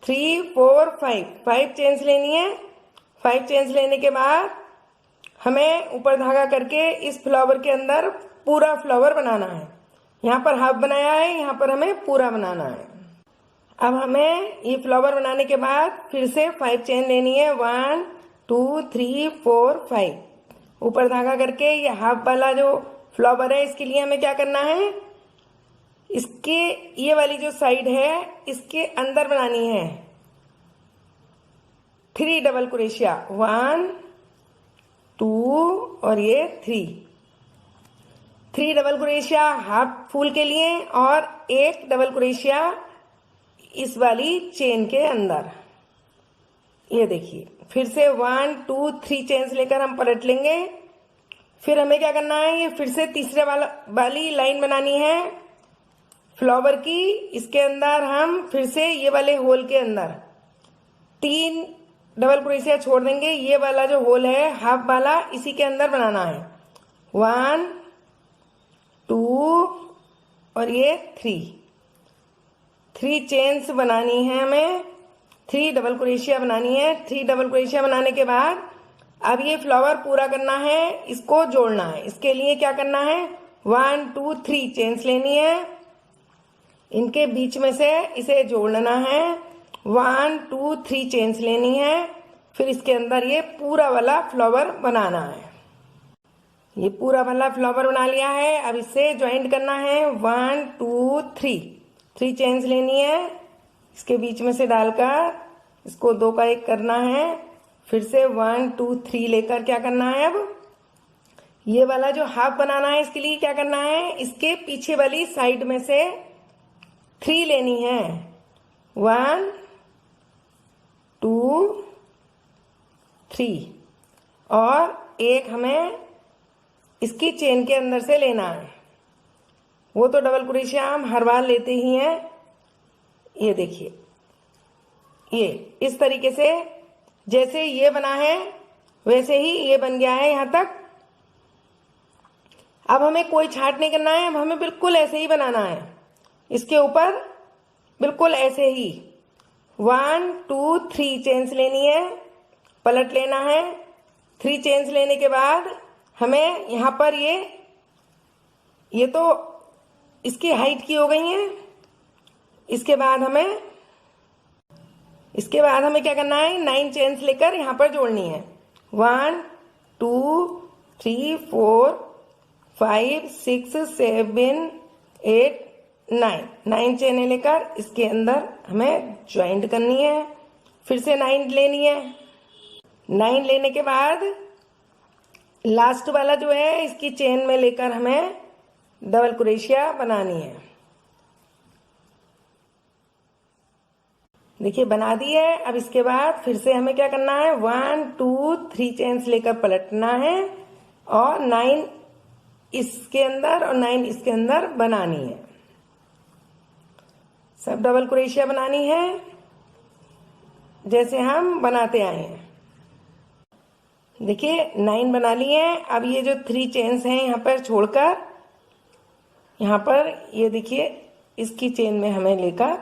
3 4 5 चेन्स लेनी है। 5 चेन्स लेने के बाद हमें ऊपर धागा करके इस फ्लावर के अंदर पूरा फ्लावर बनाना है। यहाँ पर हाफ बनाया है, यहाँ पर हमें पूरा बनाना है। अब हमें ये फ्लावर बनाने के बाद फिर से 5 चेन लेनी है, 1 2 3 4 5। ऊपर धागा करके ये हाफ वाला जो फ्लावर है, इसके लिए हमें क्या करना है, इसके ये वाली जो साइड है इसके अंदर बनानी है 3 डबल क्रोशिया, 1 2 और ये 3 डबल क्रोशिया हाफ फूल के लिए और एक डबल क्रोशिया इस वाली चेन के अंदर। ये देखिए, फिर से 1 2 3 चेन्स लेकर हम पलट लेंगे। फिर हमें क्या करना है, ये फिर से तीसरे वाली लाइन बनानी है फ्लावर की। इसके अंदर हम फिर से ये वाले होल के अंदर 3 डबल क्रोशिया छोड़ देंगे। ये वाला जो होल है हाफ वाला, इसी के अंदर बनाना है, 1 2 और ये 3 चेन्स बनानी है हमें, 3 डबल क्रोशिया बनानी है। 3 डबल क्रोशिया बनाने के बाद अब ये फ्लावर पूरा करना है, इसको जोड़ना है। इसके लिए क्या करना है, 1 2 3 चेन्स लेनी है, इनके बीच में से इसे जोड़ना है, 1 2 3 चेन्स लेनी है। फिर इसके अंदर ये पूरा वाला फ्लावर बनाना है। ये पूरा वाला फ्लावर बना लिया है। अब इसे ज्वाइंट करना है, 1 2 3 चेन्स लेनी है, इसके बीच में से डालकर इसको 2 का 1 करना है। फिर से 1 2 3 लेकर क्या करना है, अब ये वाला जो हाफ बनाना है, इसके लिए क्या करना है, इसके पीछे वाली साइड में से 3 लेनी है, 1 2 3 और एक हमें इसकी चेन के अंदर से लेना है। वो तो डबल क्रोशिया हम हर बार लेते ही हैं। ये देखिए, ये इस तरीके से जैसे ये बना है वैसे ही ये बन गया है यहाँ तक। अब हमें कोई छांट नहीं करना है, अब हमें बिल्कुल ऐसे ही बनाना है, इसके ऊपर बिल्कुल ऐसे ही 1 2 3 चेन्स लेनी है, पलट लेना है। 3 चेन्स लेने के बाद हमें यहाँ पर ये तो इसकी हाइट की हो गई है। इसके बाद हमें क्या करना है, 9 चेन्स लेकर यहाँ पर जोड़नी है, 1 2 3 4 5 6 7 8 9 चेनें लेकर इसके अंदर हमें ज्वाइंट करनी है। फिर से 9 लेनी है। 9 लेने के बाद लास्ट वाला जो है इसकी चेन में लेकर हमें डबल क्रोशिया बनानी है। देखिए बना दी है। अब इसके बाद फिर से हमें क्या करना है, 1 2 3 चेन्स लेकर पलटना है और 9 इसके अंदर और 9 इसके अंदर बनानी है। सब डबल क्रोशिया बनानी है जैसे हम बनाते आए हैं। देखिए 9 बना ली है। अब ये जो 3 चेन्स हैं यहाँ पर छोड़कर यहाँ पर ये देखिए, इसकी चेन में हमें लेकर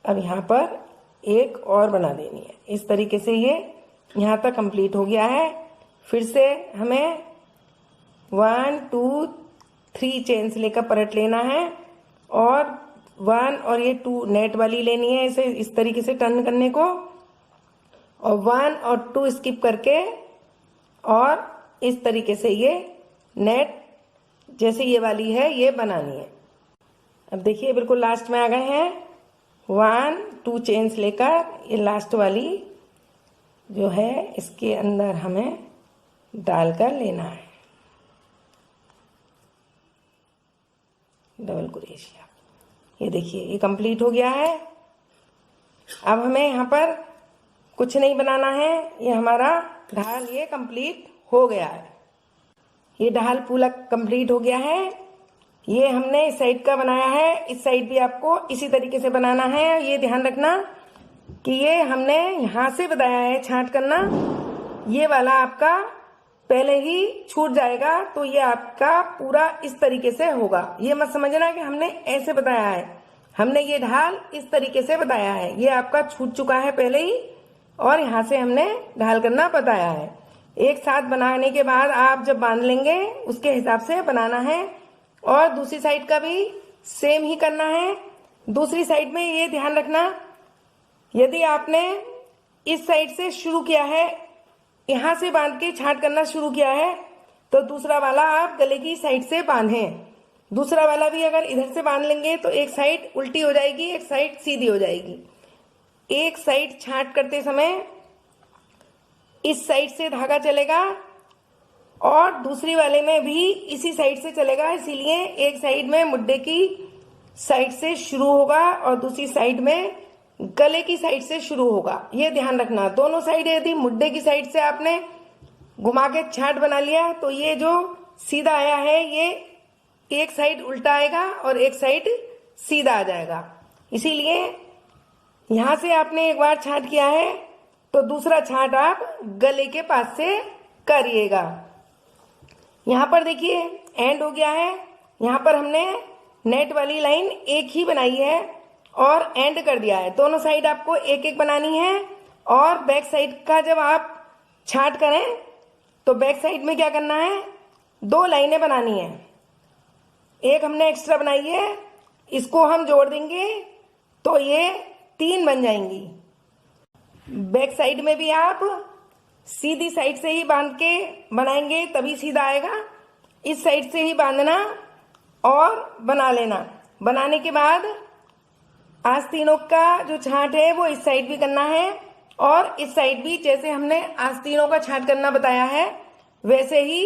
अब यहाँ पर एक और बना देनी है। इस तरीके से ये यहाँ तक कंप्लीट हो गया है। फिर से हमें 1 2 3 चेन्स लेकर पलट लेना है और 1 और ये 2 नेट वाली लेनी है, इसे इस तरीके से टर्न करने को, और 1 और 2 स्किप करके और इस तरीके से ये नेट जैसे ये वाली है ये बनानी है। अब देखिए बिल्कुल लास्ट में आ गए हैं। 1 2 चेन्स लेकर ये लास्ट वाली जो है इसके अंदर हमें डालकर लेना है डबल क्रोशिया। ये देखिए ये कंप्लीट हो गया है। अब हमें यहाँ पर कुछ नहीं बनाना है, ये हमारा ढाल ये कंप्लीट हो गया है। ये ढाल पूरा कंप्लीट हो गया है। ये हमने इस साइड का बनाया है, इस साइड भी आपको इसी तरीके से बनाना है। ये ध्यान रखना कि ये हमने यहाँ से बताया है छांट करना, ये वाला आपका पहले ही छूट जाएगा, तो ये आपका पूरा इस तरीके से होगा। ये मत समझना कि हमने ऐसे बताया है, हमने ये ढाल इस तरीके से बताया है। ये आपका छूट चुका है पहले ही, और यहाँ से हमने ढाल करना बताया है। एक साथ बनाने के बाद आप जब बांध लेंगे उसके हिसाब से बनाना है, और दूसरी साइड का भी सेम ही करना है। दूसरी साइड में ये ध्यान रखना, यदि आपने इस साइड से शुरू किया है, यहाँ से बांध के छांट करना शुरू किया है, तो दूसरा वाला आप गले की साइड से बांधें। दूसरा वाला भी अगर इधर से बांध लेंगे तो एक साइड उल्टी हो जाएगी, एक साइड सीधी हो जाएगी। एक साइड छांट करते समय इस साइड से धागा चलेगा और दूसरी वाले में भी इसी साइड से चलेगा, इसीलिए एक साइड में मुड्डे की साइड से शुरू होगा और दूसरी साइड में गले की साइड से शुरू होगा। ये ध्यान रखना। दोनों साइड यदि मुड्डे की साइड से आपने घुमा के छांट बना लिया तो ये जो सीधा आया है ये एक साइड उल्टा आएगा और एक साइड सीधा आ जाएगा। इसीलिए यहां से आपने एक बार छांट किया है तो दूसरा छांट आप गले के पास से करिएगा। यहाँ पर देखिए एंड हो गया है। यहाँ पर हमने नेट वाली लाइन एक ही बनाई है और एंड कर दिया है। दोनों साइड आपको एक एक बनानी है, और बैक साइड का जब आप छांट करें तो बैक साइड में क्या करना है, 2 लाइनें बनानी है। एक हमने एक्स्ट्रा बनाई है, इसको हम जोड़ देंगे तो ये 3 बन जाएंगी। बैक साइड में भी आप सीधी साइड से ही बांध के बनाएंगे तभी सीधा आएगा। इस साइड से ही बांधना और बना लेना। बनाने के बाद आस्तीनों का जो छांट है वो इस साइड भी करना है और इस साइड भी, जैसे हमने आस्तीनों का छांट करना बताया है वैसे ही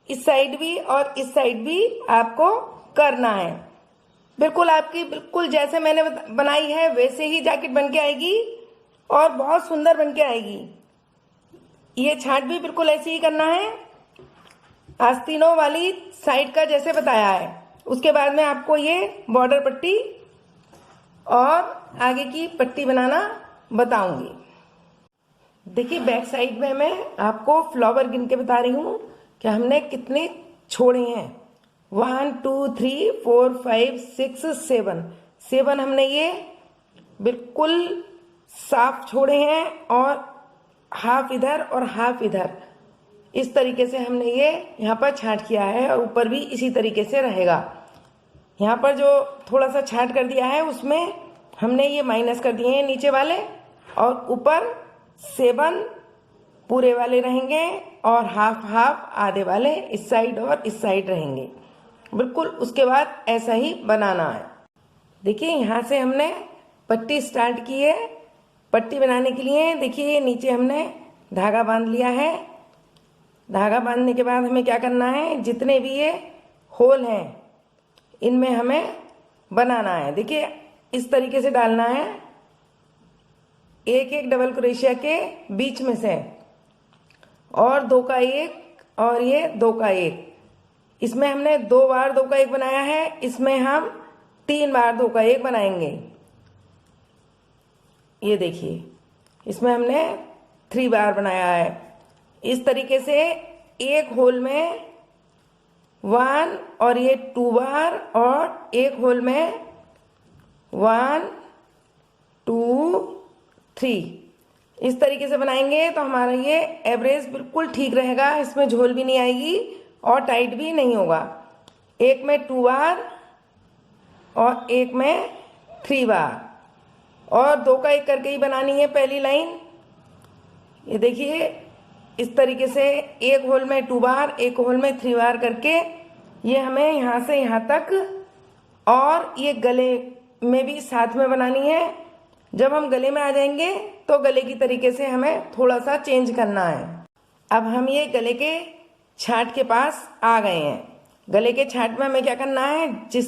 इस साइड भी और इस साइड भी आपको करना है। बिल्कुल आपकी बिल्कुल जैसे मैंने बनाई है वैसे ही जैकेट बन के आएगी और बहुत सुंदर बन के आएगी। ये छांट भी बिल्कुल ऐसे ही करना है, आस्तीनों वाली साइड का जैसे बताया है। उसके बाद में आपको ये बॉर्डर पट्टी और आगे की पट्टी बनाना बताऊंगी। देखिए बैक साइड में मैं आपको फ्लावर गिन के बता रही हूँ कि हमने कितने छोड़े हैं। 1 2 3 4 5 6 7 हमने ये बिल्कुल साफ छोड़े हैं और हाफ इधर और हाफ इधर, इस तरीके से हमने ये यहाँ पर छांट किया है और ऊपर भी इसी तरीके से रहेगा। यहाँ पर जो थोड़ा सा छांट कर दिया है उसमें हमने ये माइनस कर दिए हैं नीचे वाले, और ऊपर 7 पूरे वाले रहेंगे और हाफ हाफ आधे वाले इस साइड और इस साइड रहेंगे। बिल्कुल उसके बाद ऐसा ही बनाना है। देखिए यहाँ से हमने पट्टी स्टार्ट की है। पट्टी बनाने के लिए देखिए नीचे हमने धागा बांध लिया है। धागा बांधने के बाद हमें क्या करना है, जितने भी ये होल हैं इनमें हमें बनाना है। देखिए इस तरीके से डालना है, एक एक डबल क्रोशिया के बीच में से, और 2 का 1 और ये 2 का 1। इसमें हमने 2 बार 2 का 1 बनाया है, इसमें हम 3 बार 2 का 1 बनाएंगे। ये देखिए इसमें हमने 3 बार बनाया है। इस तरीके से एक होल में 1 और ये 2 बार और एक होल में 1 2 3। इस तरीके से बनाएंगे तो हमारा ये एवरेज बिल्कुल ठीक रहेगा, इसमें झोल भी नहीं आएगी और टाइट भी नहीं होगा। एक में 2 बार और एक में 3 बार और 2 का 1 करके ही बनानी है पहली लाइन। ये देखिए इस तरीके से एक होल में 2 बार एक होल में 3 बार करके ये हमें यहाँ से यहाँ तक और ये गले में भी साथ में बनानी है। जब हम गले में आ जाएंगे तो गले की तरीके से हमें थोड़ा सा चेंज करना है। अब हम ये गले के छाट के पास आ गए हैं। गले के छाट में हमें क्या करना है, जिस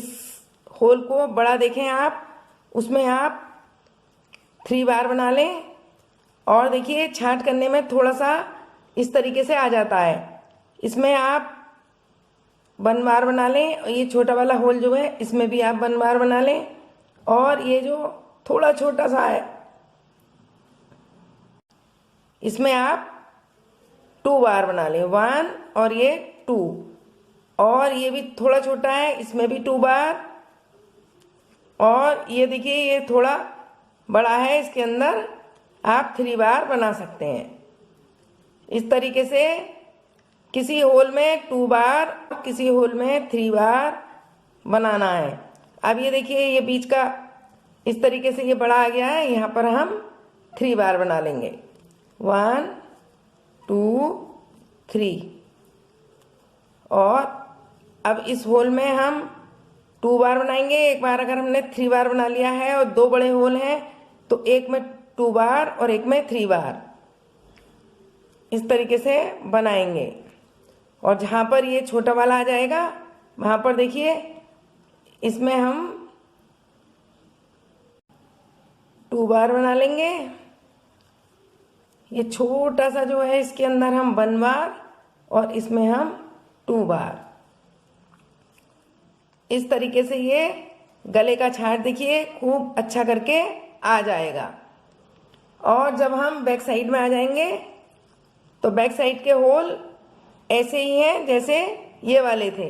होल को बड़ा देखें आप उसमें आप 3 बार बना लें और देखिए छाट करने में थोड़ा सा इस तरीके से आ जाता है, इसमें आप 1 बार बना लें। ये छोटा वाला होल जो है इसमें भी आप 1 बार बना लें और ये जो थोड़ा छोटा सा है इसमें आप 2 बार बना लें, 1 और ये 2 और ये भी थोड़ा छोटा है इसमें भी 2 बार और ये देखिए ये थोड़ा बड़ा है इसके अंदर आप 3 बार बना सकते हैं। इस तरीके से किसी होल में 2 बार किसी होल में 3 बार बनाना है। अब ये देखिए ये बीच का इस तरीके से ये बड़ा आ गया है, यहाँ पर हम 3 बार बना लेंगे, 1 2 3 और अब इस होल में हम 2 बार बनाएंगे। एक बार अगर हमने 3 बार बना लिया है और 2 बड़े होल हैं तो एक में 2 बार और एक में 3 बार इस तरीके से बनाएंगे। और जहाँ पर ये छोटा वाला आ जाएगा वहाँ पर देखिए इसमें हम 2 बार बना लेंगे। ये छोटा सा जो है इसके अंदर हम 1 बार और इसमें हम 2 बार। इस तरीके से ये गले का छाट देखिए खूब अच्छा करके आ जाएगा। और जब हम बैक साइड में आ जाएंगे तो बैक साइड के होल ऐसे ही हैं जैसे ये वाले थे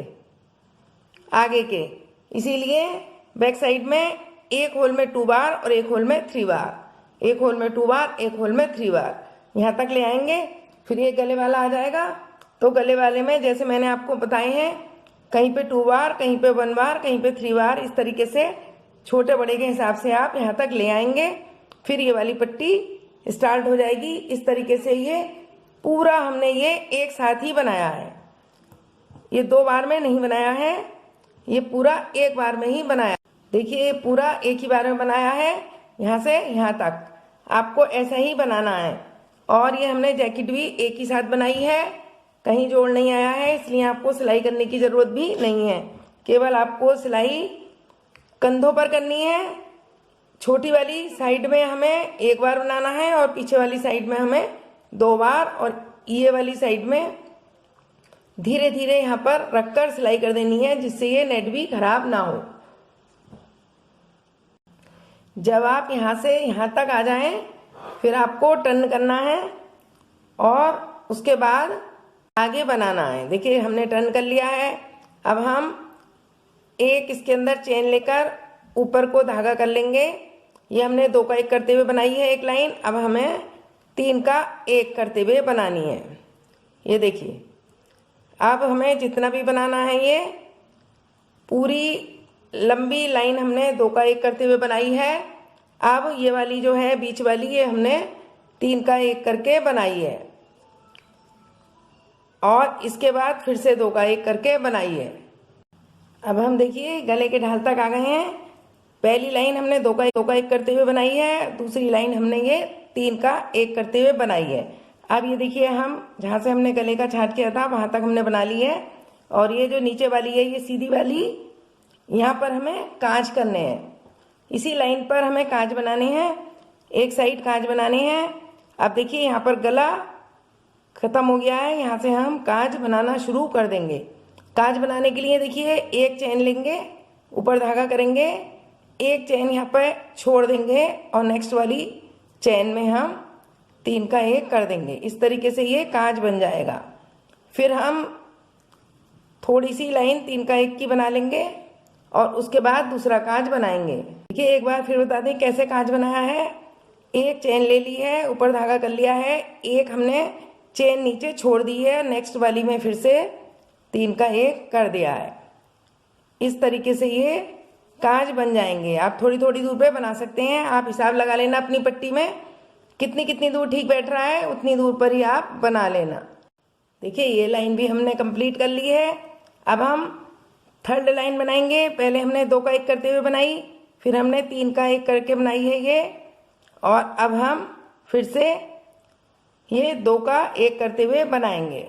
आगे के, इसीलिए बैक साइड में एक होल में 2 बार और एक होल में 3 बार, एक होल में 2 बार एक होल में 3 बार यहाँ तक ले आएंगे। फिर ये गले वाला आ जाएगा तो गले वाले में जैसे मैंने आपको बताए हैं कहीं पे 2 बार कहीं पे 1 बार कहीं पे 3 बार, इस तरीके से छोटे बड़े के हिसाब से आप यहाँ तक ले आएंगे। फिर ये वाली पट्टी स्टार्ट हो जाएगी। इस तरीके से ये पूरा हमने ये एक साथ ही बनाया है, ये 2 बार में नहीं बनाया है, ये पूरा एक बार में ही बनाया। देखिए ये पूरा एक ही बार में बनाया है, यहाँ से यहाँ तक आपको ऐसा ही बनाना है। और ये हमने जैकेट भी एक ही साथ बनाई है, कहीं जोड़ नहीं आया है, इसलिए आपको सिलाई करने की ज़रूरत भी नहीं है। केवल आपको सिलाई कंधों पर करनी है। छोटी वाली साइड में हमें 1 बार बनाना है और पीछे वाली साइड में हमें 2 बार और ये वाली साइड में धीरे धीरे यहाँ पर रखकर सिलाई कर देनी है, जिससे ये नेट भी खराब ना हो। जब आप यहाँ से यहाँ तक आ जाएं फिर आपको टर्न करना है और उसके बाद आगे बनाना है। देखिए हमने टर्न कर लिया है। अब हम एक इसके अंदर चेन लेकर ऊपर को धागा कर लेंगे। ये हमने 2 का 1 करते हुए बनाई है एक लाइन, अब हमें 3 का 1 करते हुए बनानी है। ये देखिए अब हमें जितना भी बनाना है ये पूरी लंबी लाइन हमने 2 का 1 करते हुए बनाई है। अब ये वाली जो है बीच वाली ये हमने 3 का 1 करके बनाई है और इसके बाद फिर से 2 का 1 करके बनाई है। अब हम देखिए गले के ढाल तक आ गए हैं। पहली लाइन हमने 2 का 1 करते हुए बनाई है, दूसरी लाइन हमने ये 3 का 1 करते हुए बनाई है। अब ये देखिए हम जहाँ से हमने गले का छाट किया था वहाँ तक हमने बना ली है और ये जो नीचे वाली है ये सीधी वाली, यहाँ पर हमें कांच करने हैं। इसी लाइन पर हमें कांच बनाने हैं, एक साइड कांच बनाने हैं। अब देखिए यहाँ पर गला ख़त्म हो गया है, यहाँ से हम कांच बनाना शुरू कर देंगे। कांच बनाने के लिए देखिए एक चेन लेंगे, ऊपर धागा करेंगे, एक चेन यहाँ पर छोड़ देंगे और नेक्स्ट वाली चेन में हम 3 का 1 कर देंगे। इस तरीके से ये कांच बन जाएगा। फिर हम थोड़ी सी लाइन 3 का 1 की बना लेंगे और उसके बाद दूसरा कांच बनाएंगे। देखिए एक बार फिर बता दें कैसे कांच बनाया है। एक चेन ले ली है, ऊपर धागा कर लिया है, एक हमने चेन नीचे छोड़ दी है, नेक्स्ट वाली में फिर से 3 का 1 कर दिया है। इस तरीके से ये कांच बन जाएंगे। आप थोड़ी थोड़ी दूर पे बना सकते हैं। आप हिसाब लगा लेना अपनी पट्टी में कितनी दूर ठीक बैठ रहा है, उतनी दूर पर ही आप बना लेना। देखिए ये लाइन भी हमने कंप्लीट कर ली है। अब हम थर्ड लाइन बनाएंगे। पहले हमने 2 का 1 करते हुए बनाई, फिर हमने 3 का 1 करके बनाई है ये, और अब हम फिर से ये 2 का 1 करते हुए बनाएंगे।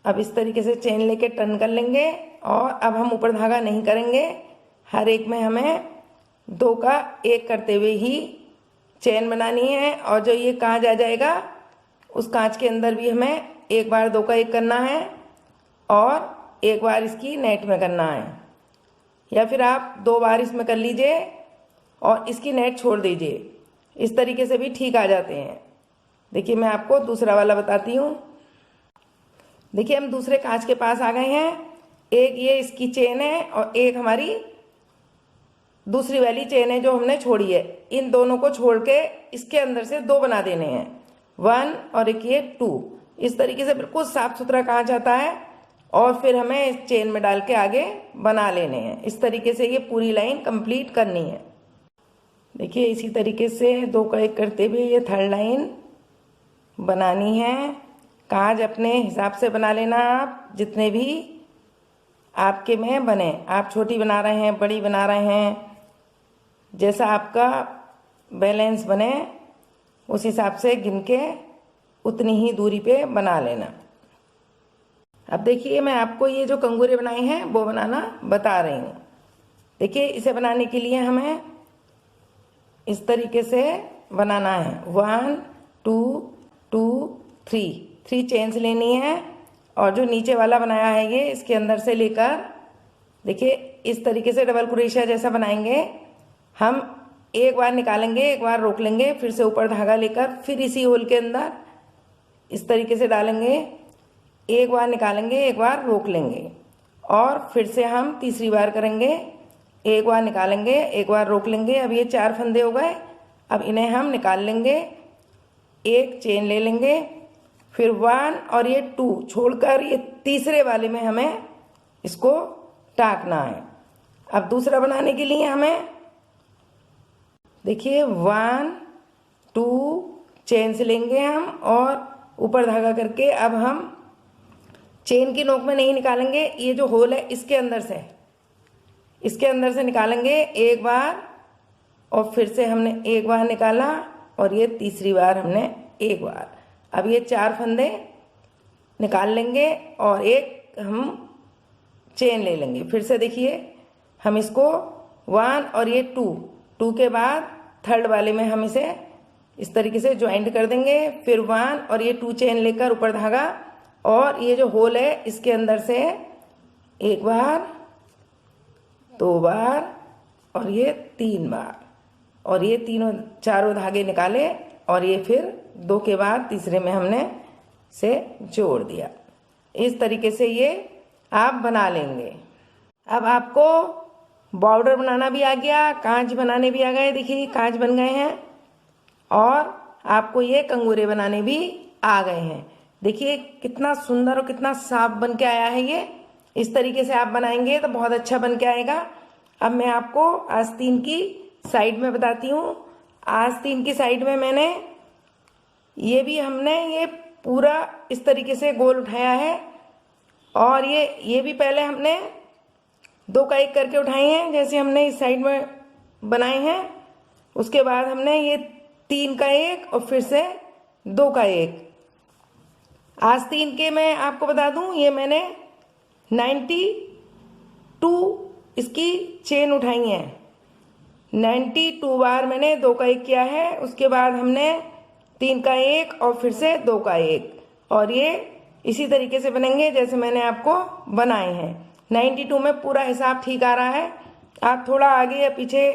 अब इस तरीके से चेन लेके टर्न कर लेंगे और अब हम ऊपर धागा नहीं करेंगे। हर एक में हमें 2 का 1 करते हुए ही चेन बनानी है। और जो ये कांच आ जाएगा उस कांच के अंदर भी हमें एक बार 2 का 1 करना है और एक बार इसकी नेट में करना है, या फिर आप 2 बार इसमें कर लीजिए और इसकी नेट छोड़ दीजिए। इस तरीके से भी ठीक आ जाते हैं। देखिए मैं आपको दूसरा वाला बताती हूँ। देखिए हम दूसरे कांच के पास आ गए हैं। एक ये इसकी चेन है और एक हमारी दूसरी वाली चेन है जो हमने छोड़ी है। इन दोनों को छोड़ के इसके अंदर से 2 बना देने हैं, 1 और एक ये 2। इस तरीके से बिल्कुल साफ सुथरा कांच आता है और फिर हमें इस चेन में डाल के आगे बना लेने हैं। इस तरीके से ये पूरी लाइन कंप्लीट करनी है। देखिए इसी तरीके से 2 का 1 करते हुए ये थर्ड लाइन बनानी है। कांच अपने हिसाब से बना लेना, आप जितने भी आपके में बने। आप छोटी बना रहे हैं, बड़ी बना रहे हैं, जैसा आपका बैलेंस बने उस हिसाब से गिन के उतनी ही दूरी पे बना लेना। अब देखिए मैं आपको ये जो कंगूरे बनाए हैं वो बनाना बता रही हूँ। देखिए इसे बनाने के लिए हमें इस तरीके से बनाना है। 1 2 2 3 चेन्स लेनी है और जो नीचे वाला बनाया है ये इसके अंदर से लेकर देखिए इस तरीके से डबल क्रोशिया जैसा बनाएंगे। हम एक बार निकालेंगे, एक बार रोक लेंगे, फिर से ऊपर धागा लेकर फिर इसी होल के अंदर इस तरीके से डालेंगे। एक बार निकालेंगे, एक बार रोक लेंगे और फिर से हम तीसरी बार करेंगे। एक बार निकालेंगे, एक बार रोक लेंगे। अब ये 4 फंदे हो गए। अब इन्हें हम निकाल लेंगे, एक चेन ले लेंगे, फिर 1 और ये 2 छोड़कर ये तीसरे वाले में हमें इसको टाकना है। अब दूसरा बनाने के लिए हमें देखिए 1 2 चेन से लेंगे हम और ऊपर धागा करके अब हम चेन की नोक में नहीं निकालेंगे। ये जो होल है इसके अंदर से निकालेंगे एक बार और फिर से हमने एक बार निकाला और ये तीसरी बार हमने एक बार। अब ये 4 फंदे निकाल लेंगे और एक हम चेन ले लेंगे। फिर से देखिए हम इसको 1 और ये 2 के बाद थर्ड वाले में हम इसे इस तरीके से ज्वाइंट कर देंगे। फिर 1 और ये 2 चेन लेकर ऊपर धागा और ये जो होल है इसके अंदर से एक बार, 2 बार और ये 3 बार और ये चारों धागे निकाले और ये फिर 2 के बाद तीसरे में हमने से जोड़ दिया। इस तरीके से ये आप बना लेंगे। अब आपको बॉर्डर बनाना भी आ गया, कांच बनाने भी आ गए। देखिए कांच बन गए हैं और आपको ये कंगूरे बनाने भी आ गए हैं। देखिए कितना सुंदर और कितना साफ बन के आया है ये। इस तरीके से आप बनाएंगे तो बहुत अच्छा बन के आएगा। अब मैं आपको आस्तीन की साइड में बताती हूँ। आस्तीन की साइड में मैंने हमने ये पूरा इस तरीके से गोल उठाया है और ये भी पहले हमने 2 का 1 करके उठाए हैं जैसे हमने इस साइड में बनाए हैं। उसके बाद हमने ये 3 का 1 और फिर से 2 का 1। आस्तीन के मैं आपको बता दूं ये मैंने 92 इसकी चेन उठाई है। 92 बार मैंने 2 का 1 किया है। उसके बाद हमने 3 का 1 और फिर से 2 का 1 और ये इसी तरीके से बनेंगे जैसे मैंने आपको बनाए हैं। 92 में पूरा हिसाब ठीक आ रहा है। आप थोड़ा आगे या पीछे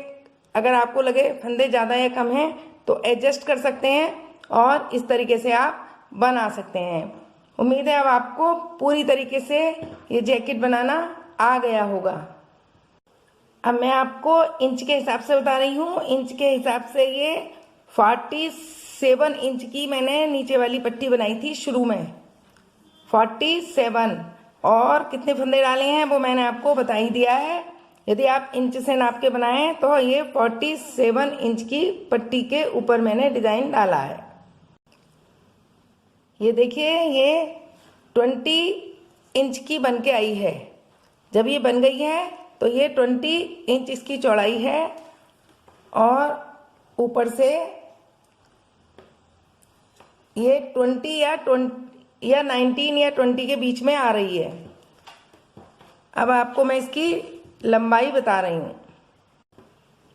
अगर आपको लगे फंदे ज़्यादा या कम हैं तो एडजस्ट कर सकते हैं और इस तरीके से आप बना सकते हैं। उम्मीद है अब आपको पूरी तरीके से ये जैकेट बनाना आ गया होगा। अब मैं आपको इंच के हिसाब से बता रही हूँ। इंच के हिसाब से ये 47 इंच की मैंने नीचे वाली पट्टी बनाई थी शुरू में, 47, और कितने फंदे डाले हैं वो मैंने आपको बता ही दिया है। यदि आप इंच से नाप के बनाएं तो ये 47 इंच की पट्टी के ऊपर मैंने डिजाइन डाला है। ये देखिए ये 20 इंच की बन के आई है। जब ये बन गई है तो ये 20 इंच इसकी चौड़ाई है और ऊपर से ये 20 या 19 या 20 के बीच में आ रही है। अब आपको मैं इसकी लंबाई बता रही हूँ।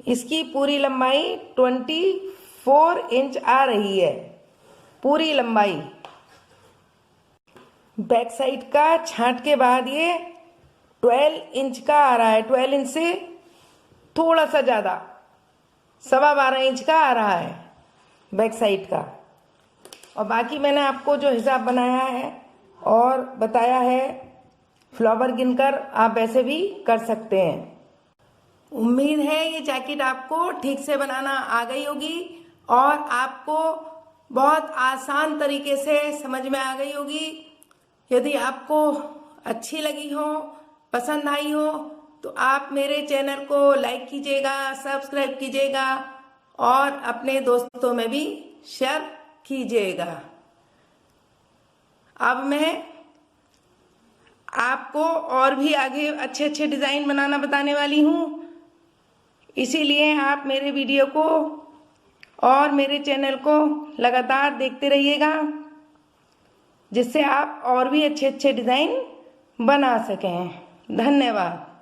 इसकी पूरी लंबाई 24 इंच आ रही है, पूरी लंबाई। बैक साइड का छांट के बाद ये 12 इंच का आ रहा है। 12 इंच से थोड़ा सा ज़्यादा, 12.25 इंच का आ रहा है बैक साइड का। और बाकी मैंने आपको जो हिसाब बनाया है और बताया है, फ्लावर गिनकर आप वैसे भी कर सकते हैं। उम्मीद है ये जैकेट आपको ठीक से बनाना आ गई होगी और आपको बहुत आसान तरीके से समझ में आ गई होगी। यदि आपको अच्छी लगी हो, पसंद आई हो, तो आप मेरे चैनल को लाइक कीजिएगा, सब्सक्राइब कीजिएगा और अपने दोस्तों में भी शेयर कीजिएगा। अब मैं आपको और भी आगे अच्छे अच्छे डिज़ाइन बनाना बताने वाली हूँ, इसीलिए आप मेरे वीडियो को और मेरे चैनल को लगातार देखते रहिएगा, जिससे आप और भी अच्छे अच्छे डिज़ाइन बना सकें। धन्यवाद।